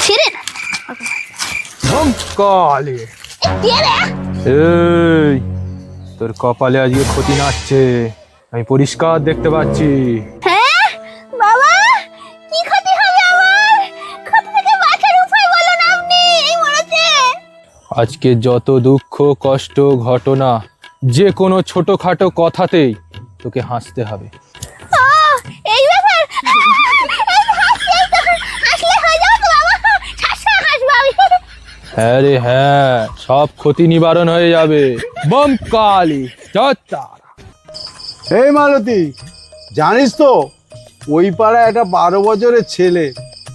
ছেড়ে না। ধমকালে এই তোর কপালে আজকে ক্ষতি নাচছে, আমি পরিষ্কার দেখতে পাচ্ছি। হ্যাঁ বাবা, কি ক্ষতি হবে আমার? ক্ষতি থেকে বাঁচার উপায় বলো না আপনি। এই মরেছে। আজকে যত দুঃখ কষ্ট ঘটনা, যে কোনো ছোটখাটো কথাতেই তোকে হাসতে হবে। এই ব্যাপার, হাসলে হয়ে যাবে তো বাবা? হাসবো আমি। হ্যাঁ রে হ্যাঁ, সব ক্ষতি নিবারণ হয়ে যাবে। বম কালী জয়তারা। এই মালতী, জানিস তো ওই পাড়ায় একটা 12 বছরের ছেলে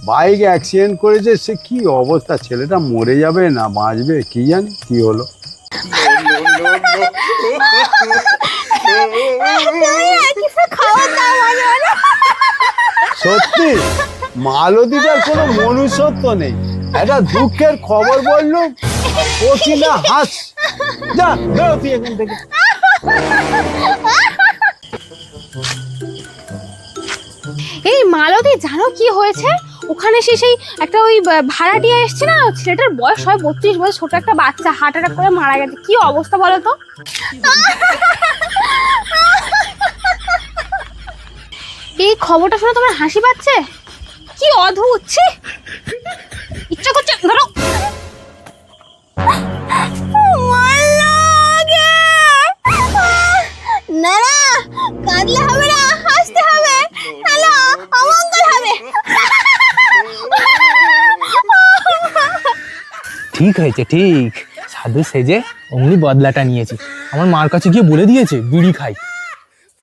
বাইক অ্যাক্সিডেন্ট করেছে। সে কি অবস্থা, ছেলেটা মরে যাবে না বাঁচবে কি জানি, কি হলো? সত্যি মালতীটার কোনো মনুষ্যত্ব নেই। একটা দুঃখের খবর বললো ও কিনা হাস। যা বেরো তুই এখান থেকে। এই মালতী, জানো কি হয়েছে? ওখানে সেই একটা ওই ভাড়াটিয়া এসছে না, ছেলেটার বয়স হয় 32 বছর, ছোট একটা বাচ্চা হার্ট অ্যাটাক করে মারা গেছে। কি অবস্থা বলো তো? এই খবরটা শুনে তোমার হাসি পাচ্ছে? কি অদ্ভুত! ছি, ইচ্ছা করছে ধরো। না না, কাঁদলে হবে না, হাসতে হবে, নাহলে অমঙ্গল হবে। ঠিক হয়েছে, ঠিক। সাধু সেজে অমনি বদলাটা নিয়েছি। আমার মার কাছে গিয়ে বলে দিয়েছে বিড়ি খাই।